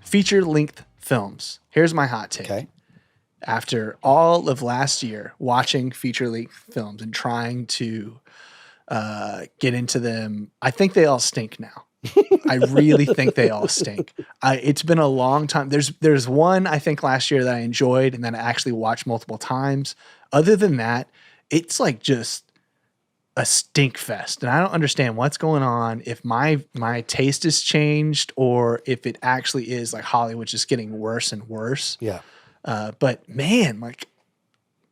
Feature length films. Here's my hot take. Okay. After all of last year watching feature length films and trying to get into them, I think they all stink now. I really think they all stink. It's been a long time. There's one I think last year that I enjoyed and then I actually watched multiple times. Other than that, it's like just a stink fest, and I don't understand what's going on. If my taste has changed, or if it actually is like Hollywood just getting worse and worse. Yeah. But man, like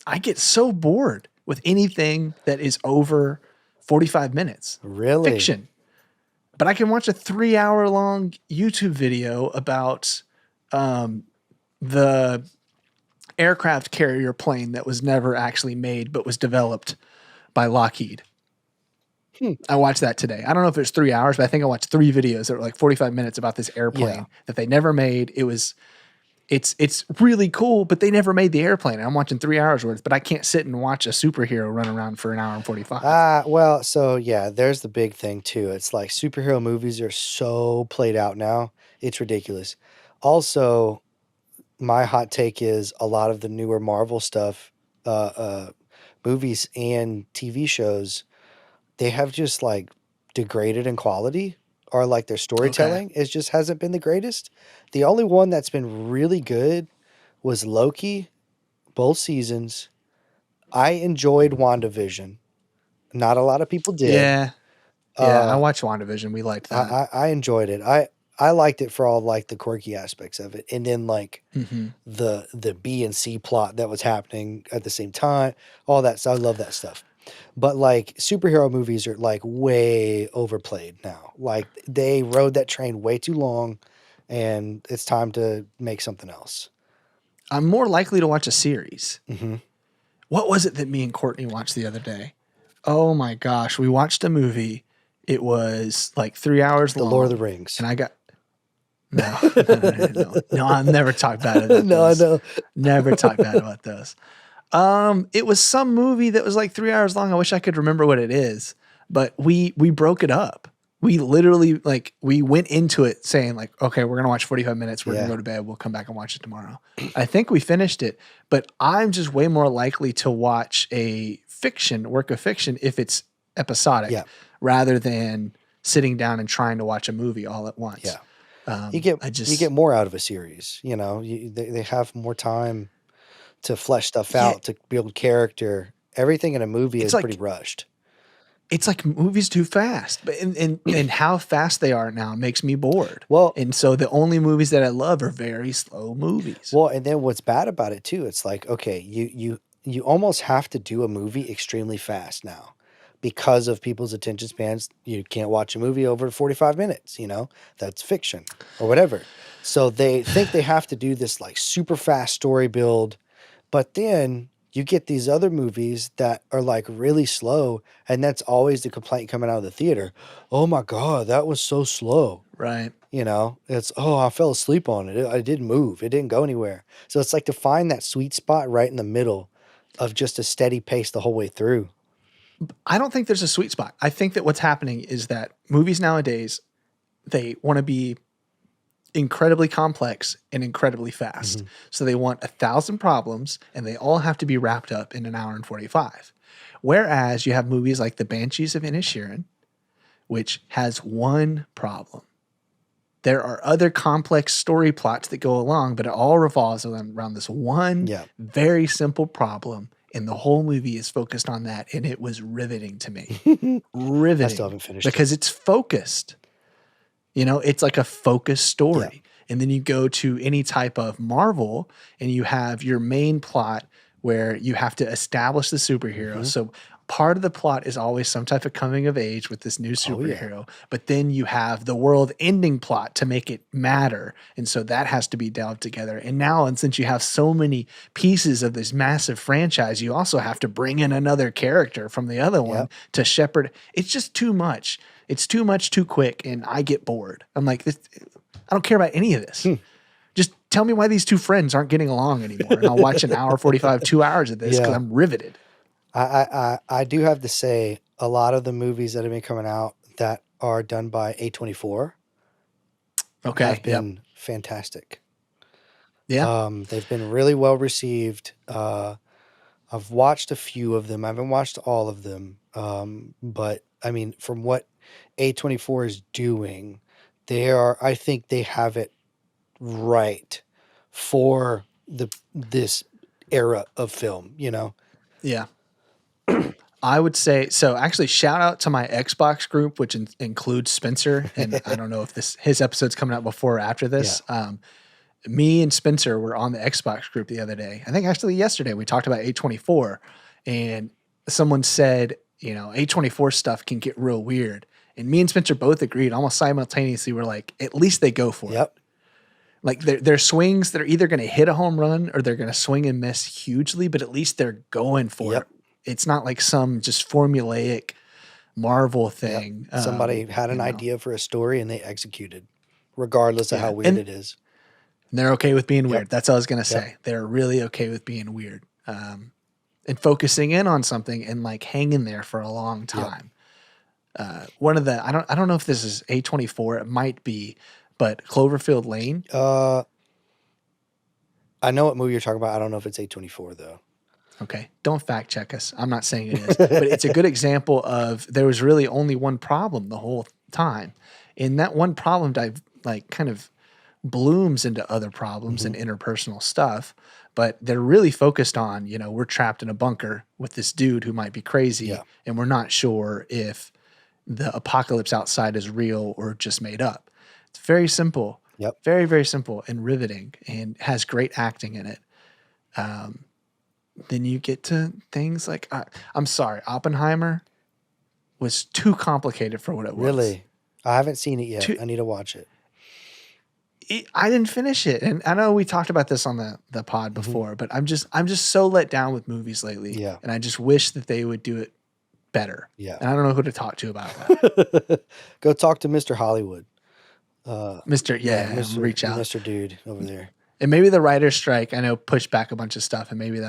I get so bored with anything that is over 45 minutes. Really? Fiction. But I can watch a 3-hour long YouTube video about the aircraft carrier plane that was never actually made, but was developed by Lockheed. I watched that today. I don't know if it was 3 hours, but I think I watched 3 videos that were like 45 minutes about this airplane that they never made. It's really cool, but they never made the airplane. I'm watching 3 hours worth, but I can't sit and watch a superhero run around for an hour and 45. Well, so yeah, there's the big thing too. It's like superhero movies are so played out now. It's ridiculous. Also, my hot take is a lot of the newer Marvel stuff, movies and TV shows, they have just like degraded in quality, or like their storytelling is just hasn't been the greatest. The only one that's been really good was Loki, both seasons. I enjoyed WandaVision. Not a lot of people did. Yeah. I watched WandaVision. We liked that. I enjoyed it. I liked it for all like the quirky aspects of it, and then like the B and C plot that was happening at the same time. All that. So I love that stuff. But like superhero movies are like way overplayed now. Like they rode that train way too long, and it's time to make something else. I'm more likely to watch a series. Mm-hmm. What was it that me and Courtney watched the other day? Oh my gosh. We watched a movie. It was like 3 hours long. The Lord of the Rings. And I got no. I'll never talk bad about No, those. I know. Never talk bad about those. It was some movie that was like 3 hours long. I wish I could remember what it is, but we broke it up. We literally like we went into it saying like, okay, we're gonna watch 45 minutes. We're gonna go to bed. We'll come back and watch it tomorrow. I think we finished it, but I'm just way more likely to watch a work of fiction if it's episodic rather than sitting down and trying to watch a movie all at once. Yeah. You get more out of a series, you know, they have more time to flesh stuff out, to build character. Everything in a movie is like, pretty rushed. It's like movies too fast, but and how fast they are now makes me bored. Well, and so the only movies that I love are very slow movies. Well, and then what's bad about it too, it's like, okay, you almost have to do a movie extremely fast now because of people's attention spans. You can't watch a movie over 45 minutes, you know, that's fiction or whatever. So they think they have to do this like super fast story build, but then you get these other movies that are like really slow, and that's always the complaint coming out of the theater. Oh my God, that was so slow. Right. You know, it's, I fell asleep on it. I didn't move. It didn't go anywhere. So it's like to find that sweet spot right in the middle of just a steady pace the whole way through. I don't think there's a sweet spot. I think that what's happening is that movies nowadays, they want to be incredibly complex and incredibly fast. So they want 1,000 problems and they all have to be wrapped up in an hour and 45. Whereas you have movies like The Banshees of Inisherin, which has one problem. There are other complex story plots that go along, but it all revolves around this one very simple problem. And the whole movie is focused on that. And it was riveting to me. Riveting. I still haven't finished because it's focused. You know, it's like a focused story. And then you go to any type of Marvel and you have your main plot where you have to establish the superhero. So part of the plot is always some type of coming of age with this new superhero, but then you have the world ending plot to make it matter. And so that has to be delved together. And now, and since you have so many pieces of this massive franchise, you also have to bring in another character from the other one to shepherd. It's just too much. It's too much too quick. And I get bored. I'm like, I don't care about any of this. Just tell me why these two friends aren't getting along anymore. And I'll watch an hour 45, 2 hours of this because I'm riveted. I do have to say a lot of the movies that have been coming out that are done by A24 have been fantastic. Yeah. They've been really well received. I've watched a few of them. I haven't watched all of them. But I mean, from what A24 is doing, I think they have it right for this era of film, you know? Yeah. I would say so. Actually, shout out to my Xbox group, which includes Spencer. And I don't know if his episode's coming out before or after Yeah. this. Me and Spencer were on the Xbox group the other day. I think actually yesterday we talked about A24, and someone said, A24 stuff can get real weird. And me and Spencer both agreed almost simultaneously. We're like, at least they go for it. Yep. Like their swings, they're either going to hit a home run or they're going to swing and miss hugely, but at least they're going for Yep. it. It's not like some just formulaic Marvel thing. Yep. Somebody had an idea for a story and they executed, regardless of how weird it is. And they're okay with being weird. Yep. That's all I was going to say. Yep. They're really okay with being weird, and focusing in on something and like hanging there for a long time. Yep. One of the, I don't know if this is A24, it might be, but Cloverfield Lane. I know what movie you're talking about. I don't know if it's A24 though. Okay. Don't fact check us. I'm not saying it is, but it's a good example of there was really only one problem the whole time. And that one problem kind of blooms into other problems and interpersonal stuff, but they're really focused on, we're trapped in a bunker with this dude who might be crazy and we're not sure if the apocalypse outside is real or just made up. It's very simple. Yep. Very, very simple and riveting and has great acting in it. Then you get to things like, I'm sorry, Oppenheimer was too complicated for what it was. Really? I haven't seen it yet. I need to watch it. I didn't finish it. And I know we talked about this on the pod before, but I'm just so let down with movies lately. Yeah. And I just wish that they would do it better. Yeah. And I don't know who to talk to about that. Go talk to Mr. Hollywood. Mr. Reach out. Mr. Dude over there. And maybe the writer's strike, I know, pushed back a bunch of stuff, and maybe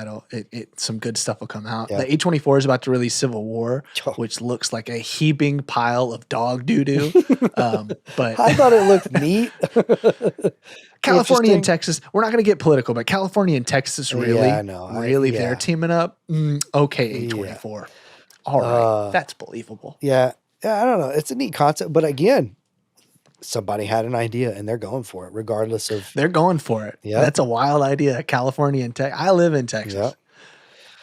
some good stuff will come out. Yeah. The A24 is about to release Civil War, which looks like a heaping pile of dog doo-doo. But I thought it looked neat. California and Texas, we're not going to get political, but California and Texas really, they're teaming up. Okay, A24. All right, that's believable. Yeah, I don't know. It's a neat concept, but again, somebody had an idea and they're going for it, regardless of. They're going for it. Yeah, that's a wild idea. California and Texas. I live in Texas. Yep.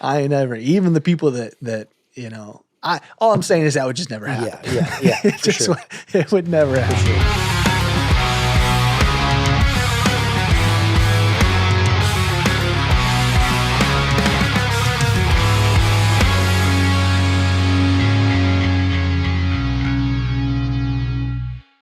I never, even the people that all I'm saying is that would just never happen. Yeah. It would never happen.